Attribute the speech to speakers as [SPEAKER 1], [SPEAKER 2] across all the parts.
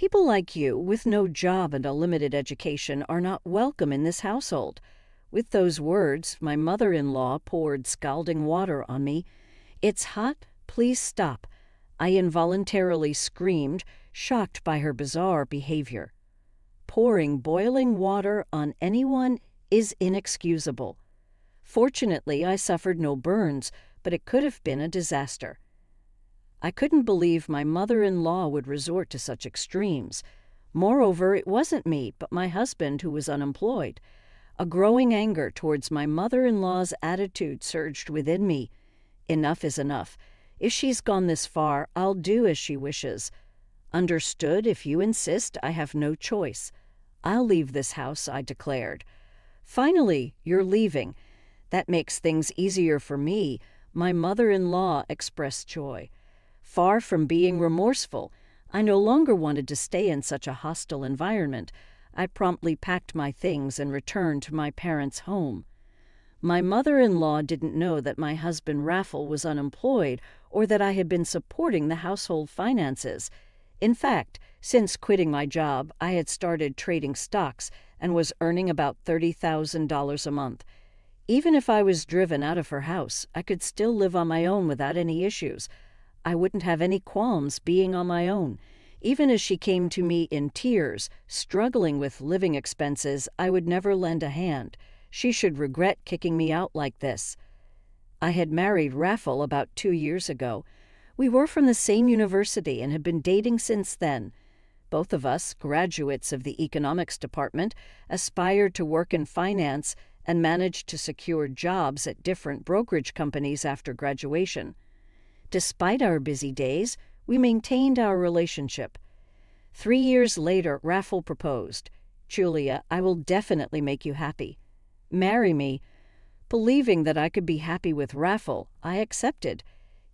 [SPEAKER 1] People like you, with no job and a limited education, are not welcome in this household." With those words, my mother-in-law poured scalding water on me. "It's hot. Please stop." I involuntarily screamed, shocked by her bizarre behavior. Pouring boiling water on anyone is inexcusable. Fortunately, I suffered no burns, but it could have been a disaster. I couldn't believe my mother-in-law would resort to such extremes. Moreover, it wasn't me, but my husband who was unemployed. A growing anger towards my mother-in-law's attitude surged within me. Enough is enough. If she's gone this far, I'll do as she wishes. Understood, if you insist, I have no choice. I'll leave this house, I declared. Finally, you're leaving. That makes things easier for me. My mother-in-law expressed joy. Far from being remorseful, I no longer wanted to stay in such a hostile environment. I promptly packed my things and returned to my parents' home. My mother-in-law didn't know that my husband Raffle was unemployed or that I had been supporting the household finances. In fact, since quitting my job, I had started trading stocks and was earning about $30,000 a month. Even if I was driven out of her house, I could still live on my own without any issues. I wouldn't have any qualms being on my own. Even as she came to me in tears, struggling with living expenses, I would never lend a hand. She should regret kicking me out like this. I had married Raffle about 2 years ago. We were from the same university and had been dating since then. Both of us, graduates of the economics department, aspired to work in finance and managed to secure jobs at different brokerage companies after graduation. Despite our busy days, we maintained our relationship. 3 years later, Raffle proposed. "Julia, I will definitely make you happy. Marry me." Believing that I could be happy with Raffle, I accepted.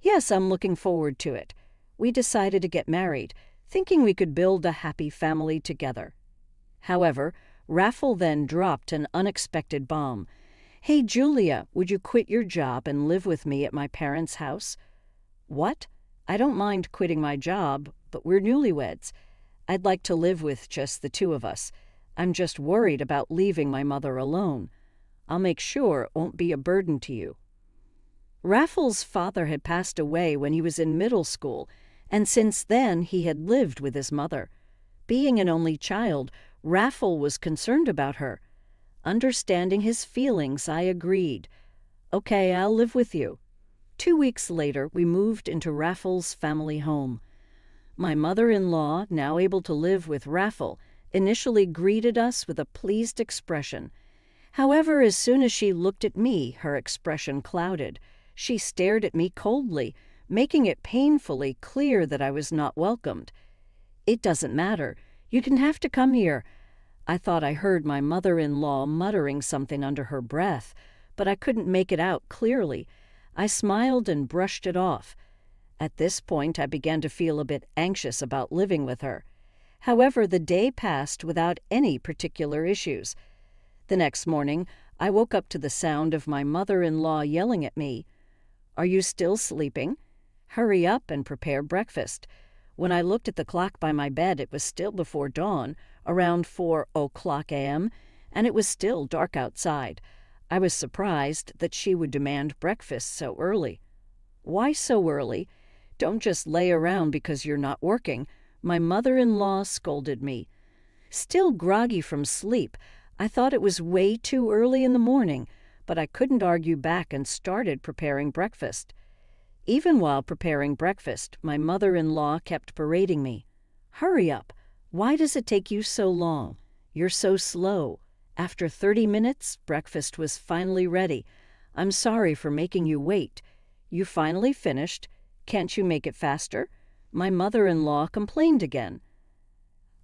[SPEAKER 1] "Yes, I'm looking forward to it." We decided to get married, thinking we could build a happy family together. However, Raffle then dropped an unexpected bomb. "Hey, Julia, would you quit your job and live with me at my parents' house?" "What? I don't mind quitting my job, but we're newlyweds. I'd like to live with just the two of us. I'm just worried about leaving my mother alone. I'll make sure it won't be a burden to you." Raffle's father had passed away when he was in middle school, and since then he had lived with his mother. Being an only child, Raffle was concerned about her. Understanding his feelings, I agreed. "Okay, I'll live with you." 2 weeks later, we moved into Raffle's family home. My mother-in-law, now able to live with Raffle, initially greeted us with a pleased expression. However, as soon as she looked at me, her expression clouded. She stared at me coldly, making it painfully clear that I was not welcomed. "It doesn't matter. You didn't have to come here." I thought I heard my mother-in-law muttering something under her breath, but I couldn't make it out clearly. I smiled and brushed it off. At this point, I began to feel a bit anxious about living with her. However, the day passed without any particular issues. The next morning, I woke up to the sound of my mother-in-law yelling at me. "Are you still sleeping? Hurry up and prepare breakfast." When I looked at the clock by my bed, it was still before dawn, around 4:00 a.m., and it was still dark outside. I was surprised that she would demand breakfast so early. "Why so early? Don't just lay around because you're not working," my mother-in-law scolded me. Still groggy from sleep, I thought it was way too early in the morning, but I couldn't argue back and started preparing breakfast. Even while preparing breakfast, my mother-in-law kept berating me. "Hurry up. Why does it take you so long? You're so slow." After 30 minutes, breakfast was finally ready. "I'm sorry for making you wait." "You finally finished? Can't you make it faster?" My mother-in-law complained again.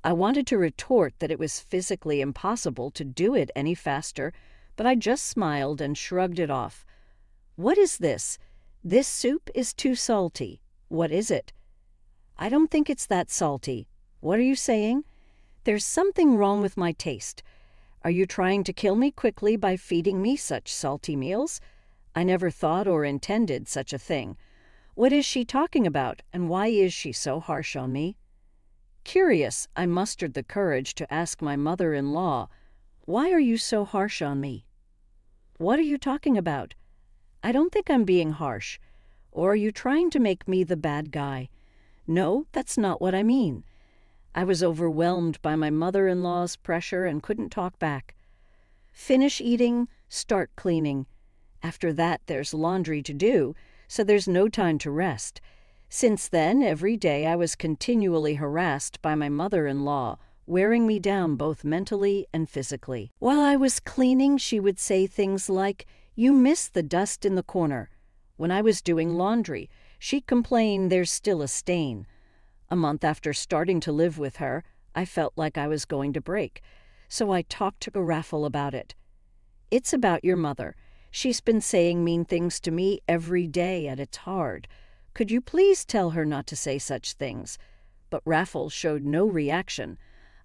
[SPEAKER 1] I wanted to retort that it was physically impossible to do it any faster, but I just smiled and shrugged it off. "What is this? This soup is too salty." "What is it?" "I don't think it's that salty." "What are you saying?" "There's something wrong with my taste. Are you trying to kill me quickly by feeding me such salty meals? I never thought or intended such a thing. What is she talking about, and why is she so harsh on me?" Curious, I mustered the courage to ask my mother-in-law, "Why are you so harsh on me?" "What are you talking about? I don't think I'm being harsh. Or are you trying to make me the bad guy?" "No, that's not what I mean." I was overwhelmed by my mother-in-law's pressure and couldn't talk back. Finish eating, start cleaning. After that, there's laundry to do, so there's no time to rest. Since then, every day I was continually harassed by my mother-in-law, wearing me down both mentally and physically. While I was cleaning, she would say things like, "You missed the dust in the corner." When I was doing laundry, she'd complain there's still a stain. A month after starting to live with her, I felt like I was going to break, so I talked to Raffle about it. "It's about your mother. She's been saying mean things to me every day, and it's hard. Could you please tell her not to say such things?" But Raffle showed no reaction.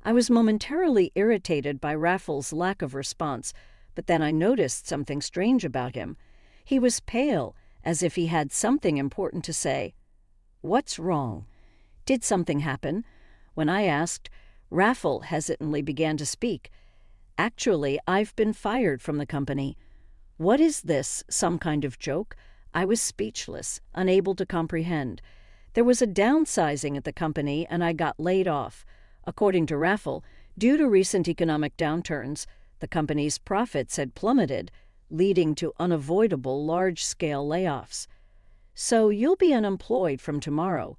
[SPEAKER 1] I was momentarily irritated by Raffle's lack of response, but then I noticed something strange about him. He was pale, as if he had something important to say. "What's wrong? Did something happen?" When I asked, Raffle hesitantly began to speak. "Actually, I've been fired from the company." "What is this, some kind of joke?" I was speechless, unable to comprehend. There was a downsizing at the company, and I got laid off. According to Raffle, due to recent economic downturns, the company's profits had plummeted, leading to unavoidable large-scale layoffs. "So you'll be unemployed from tomorrow."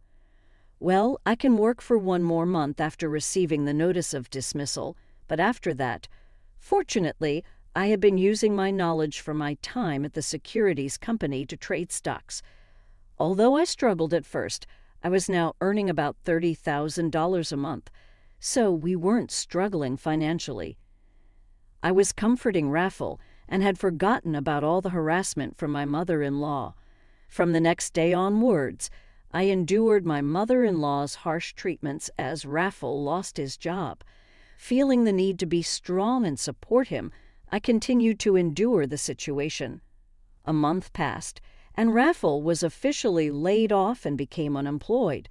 [SPEAKER 1] "Well, I can work for one more month after receiving the notice of dismissal, but after that, fortunately, I had been using my knowledge from my time at the securities company to trade stocks. Although I struggled at first, I was now earning about $30,000 a month, so we weren't struggling financially. I was comforting Raffle and had forgotten about all the harassment from my mother-in-law. From the next day onwards, I endured my mother-in-law's harsh treatments as Raffle lost his job. Feeling the need to be strong and support him, I continued to endure the situation. A month passed, and Raffle was officially laid off and became unemployed.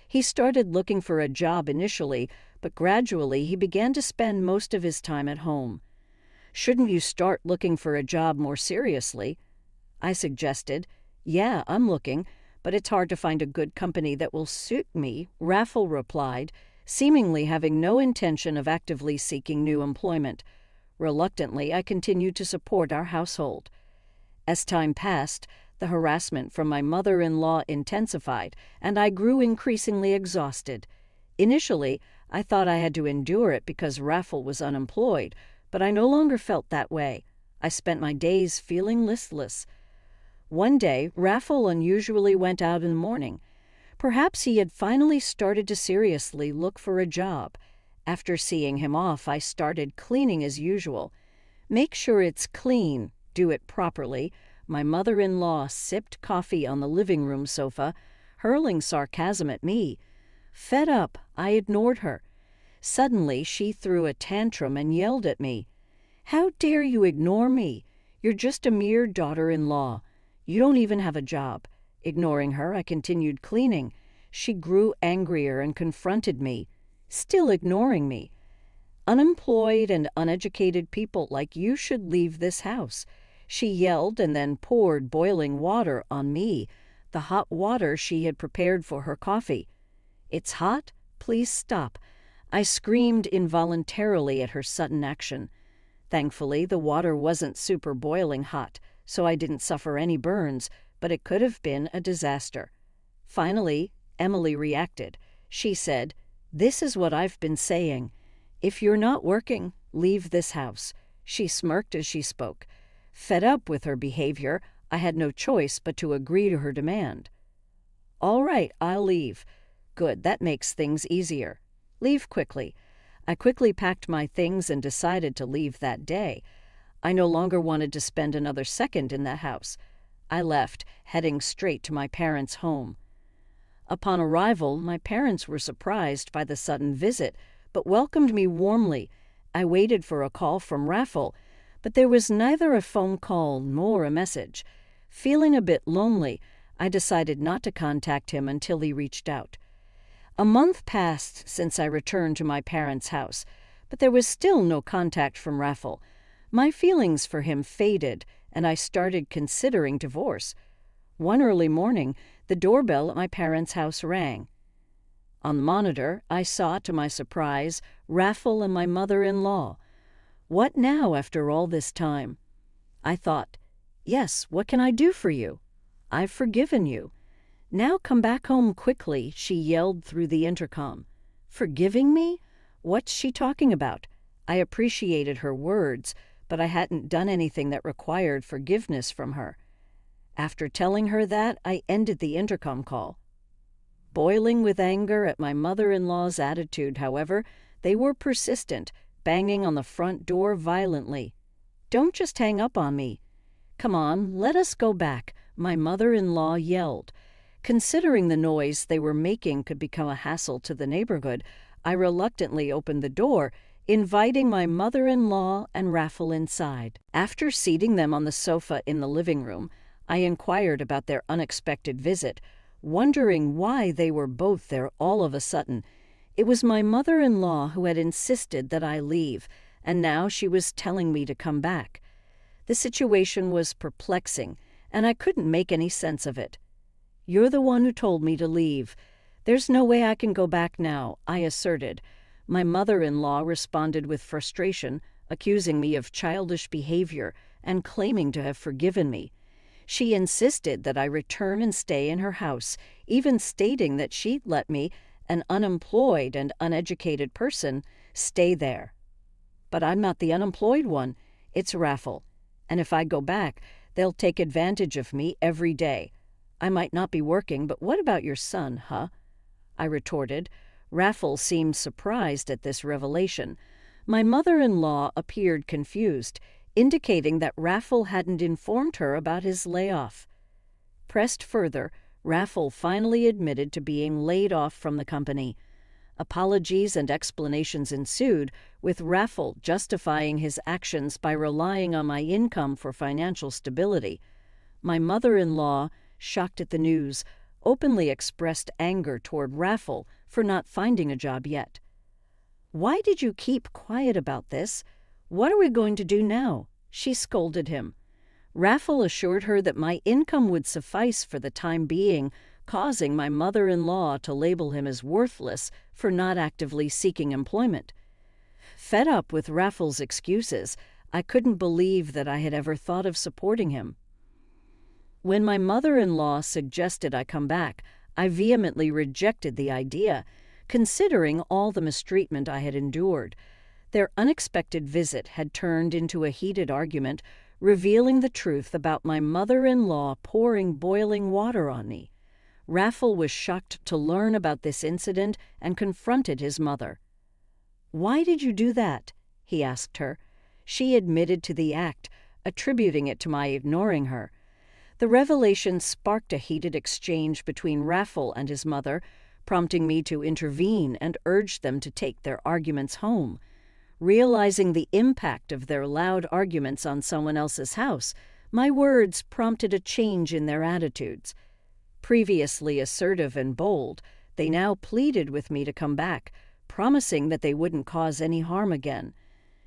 [SPEAKER 1] He started looking for a job initially, but gradually he began to spend most of his time at home. "Shouldn't you start looking for a job more seriously?" I suggested. "Yeah, I'm looking, but it's hard to find a good company that will suit me," Raffle replied, seemingly having no intention of actively seeking new employment. Reluctantly, I continued to support our household. As time passed, the harassment from my mother-in-law intensified, and I grew increasingly exhausted. Initially, I thought I had to endure it because Raffle was unemployed, but I no longer felt that way. I spent my days feeling listless. One day, Raffle unusually went out in the morning. Perhaps he had finally started to seriously look for a job. After seeing him off, I started cleaning as usual. "Make sure it's clean. Do it properly." My mother-in-law sipped coffee on the living room sofa, hurling sarcasm at me. Fed up, I ignored her. Suddenly, she threw a tantrum and yelled at me. "How dare you ignore me? You're just a mere daughter-in-law. You don't even have a job." Ignoring her, I continued cleaning. She grew angrier and confronted me, still ignoring me. "Unemployed and uneducated people like you should leave this house." She yelled and then poured boiling water on me, the hot water she had prepared for her coffee. "It's hot? Please stop." I screamed involuntarily at her sudden action. Thankfully, the water wasn't super boiling hot, so I didn't suffer any burns, but it could have been a disaster. Finally, Emily reacted. She said, "This is what I've been saying. If you're not working, leave this house." She smirked as she spoke. Fed up with her behavior, I had no choice but to agree to her demand. "All right, I'll leave." "Good, that makes things easier. Leave quickly." I quickly packed my things and decided to leave that day. I no longer wanted to spend another second in that house. I left, heading straight to my parents' home. Upon arrival, my parents were surprised by the sudden visit, but welcomed me warmly. I waited for a call from Raffle, but there was neither a phone call nor a message. Feeling a bit lonely, I decided not to contact him until he reached out. A month passed since I returned to my parents' house, but there was still no contact from Raffle. My feelings for him faded, and I started considering divorce. One early morning, the doorbell at my parents' house rang. On the monitor, I saw, to my surprise, Raffle and my mother-in-law. What now after all this time? I thought, yes, what can I do for you? I've forgiven you. Now come back home quickly, she yelled through the intercom. Forgiving me? What's she talking about? I appreciated her words, but I hadn't done anything that required forgiveness from her. After telling her that, I ended the intercom call. Boiling with anger at my mother-in-law's attitude, however, they were persistent, banging on the front door violently. Don't just hang up on me. Come on, let us go back, my mother-in-law yelled. Considering the noise they were making could become a hassle to the neighborhood, I reluctantly opened the door, inviting my mother-in-law and Raffle inside. After seating them on the sofa in the living room, I inquired about their unexpected visit, wondering why they were both there all of a sudden. It was my mother-in-law who had insisted that I leave, and now she was telling me to come back. The situation was perplexing, and I couldn't make any sense of it. You're the one who told me to leave. There's no way I can go back now, I asserted. My mother-in-law responded with frustration, accusing me of childish behavior and claiming to have forgiven me. She insisted that I return and stay in her house, even stating that she'd let me, an unemployed and uneducated person, stay there. But I'm not the unemployed one. It's Raffle. And if I go back, they'll take advantage of me every day. I might not be working, but what about your son, huh? I retorted. Raffle seemed surprised at this revelation. My mother-in-law appeared confused, indicating that Raffle hadn't informed her about his layoff. Pressed further, Raffle finally admitted to being laid off from the company. Apologies and explanations ensued, with Raffle justifying his actions by relying on my income for financial stability. My mother-in-law, shocked at the news, openly expressed anger toward Raffle for not finding a job yet. Why did you keep quiet about this? What are we going to do now? She scolded him. Raffle assured her that my income would suffice for the time being, causing my mother-in-law to label him as worthless for not actively seeking employment. Fed up with Raffle's excuses, I couldn't believe that I had ever thought of supporting him. When my mother-in-law suggested I come back, I vehemently rejected the idea, considering all the mistreatment I had endured. Their unexpected visit had turned into a heated argument, revealing the truth about my mother-in-law pouring boiling water on me. Raffle was shocked to learn about this incident and confronted his mother. "Why did you do that?" he asked her. She admitted to the act, attributing it to my ignoring her. The revelation sparked a heated exchange between Raffle and his mother, prompting me to intervene and urge them to take their arguments home. Realizing the impact of their loud arguments on someone else's house, my words prompted a change in their attitudes. Previously assertive and bold, they now pleaded with me to come back, promising that they wouldn't cause any harm again.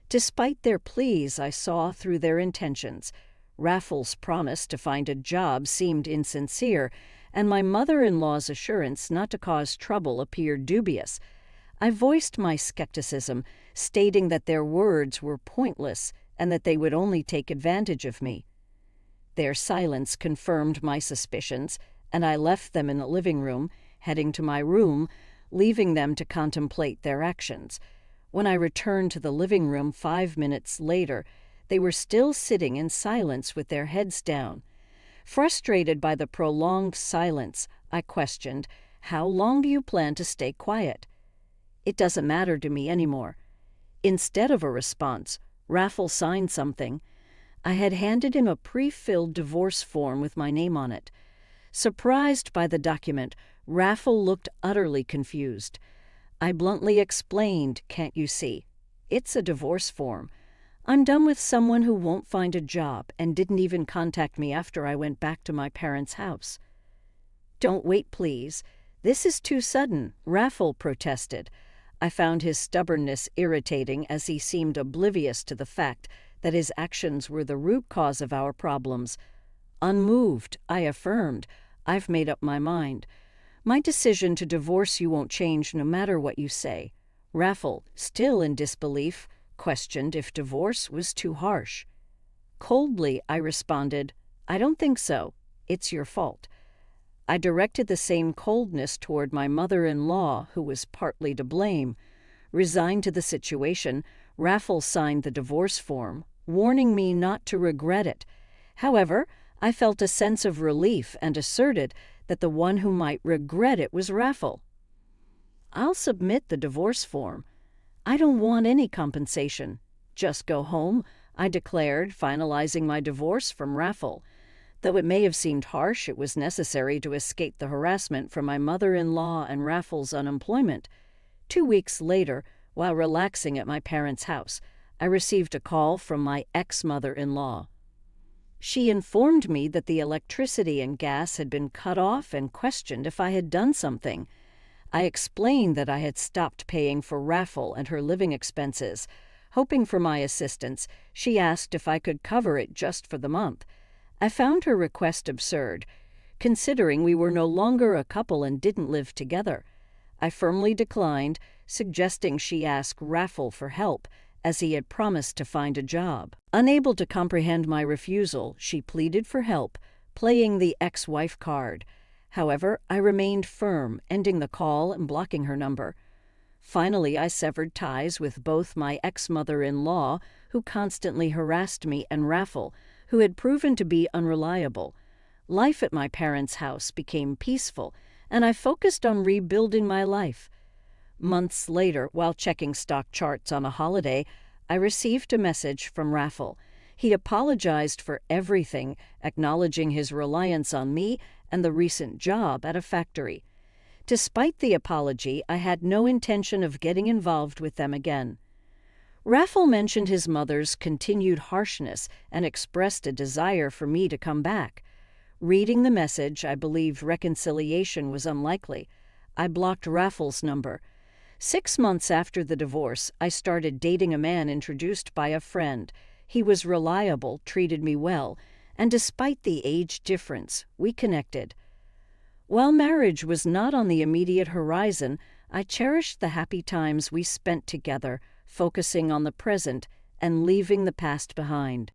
[SPEAKER 1] Despite their pleas, I saw through their intentions. Raffle's promise to find a job seemed insincere, and my mother-in-law's assurance not to cause trouble appeared dubious. I voiced my skepticism, stating that their words were pointless and that they would only take advantage of me. Their silence confirmed my suspicions, and I left them in the living room, heading to my room, leaving them to contemplate their actions. When I returned to the living room 5 minutes later, they were still sitting in silence with their heads down. Frustrated by the prolonged silence, I questioned, "How long do you plan to stay quiet?" "It doesn't matter to me anymore." Instead of a response, Raffle signed something. I had handed him a pre-filled divorce form with my name on it. Surprised by the document, Raffle looked utterly confused. I bluntly explained, "Can't you see? It's a divorce form. I'm done with someone who won't find a job and didn't even contact me after I went back to my parents' house." "Don't wait, please. "This is too sudden," Raffle protested. I found his stubbornness irritating, as he seemed oblivious to the fact that his actions were the root cause of our problems. Unmoved, I affirmed, "I've made up my mind. My decision to divorce you won't change no matter what you say." Raffle, still in disbelief, questioned if divorce was too harsh. Coldly, I responded, "I don't think so. It's your fault." I directed the same coldness toward my mother-in-law, who was partly to blame. Resigned to the situation, Raffle signed the divorce form, warning me not to regret it. However, I felt a sense of relief and asserted that the one who might regret it was Raffle. "I'll submit the divorce form. I don't want any compensation. Just go home," I declared, finalizing my divorce from Raffle. Though it may have seemed harsh, it was necessary to escape the harassment from my mother-in-law and Raffle's unemployment. 2 weeks later, while relaxing at my parents' house, I received a call from my ex-mother-in-law. She informed me that the electricity and gas had been cut off and questioned if I had done something. I explained that I had stopped paying for Raffle and her living expenses. Hoping for my assistance, she asked if I could cover it just for the month. I found her request absurd, considering we were no longer a couple and didn't live together. I firmly declined, suggesting she ask Raffle for help, as he had promised to find a job. Unable to comprehend my refusal, she pleaded for help, playing the ex-wife card. However, I remained firm, ending the call and blocking her number. Finally, I severed ties with both my ex-mother-in-law, who constantly harassed me, and Raffle, who had proven to be unreliable. Life at my parents' house became peaceful, and I focused on rebuilding my life. Months later, while checking stock charts on a holiday, I received a message from Raffle. He apologized for everything, acknowledging his reliance on me and the recent job at a factory. Despite the apology, I had no intention of getting involved with them again. Raffle mentioned his mother's continued harshness and expressed a desire for me to come back. Reading the message, I believed reconciliation was unlikely. I blocked Raffle's number. 6 months after the divorce, I started dating a man introduced by a friend. He was reliable, treated me well, and despite the age difference, we connected. While marriage was not on the immediate horizon, I cherished the happy times we spent together, focusing on the present and leaving the past behind.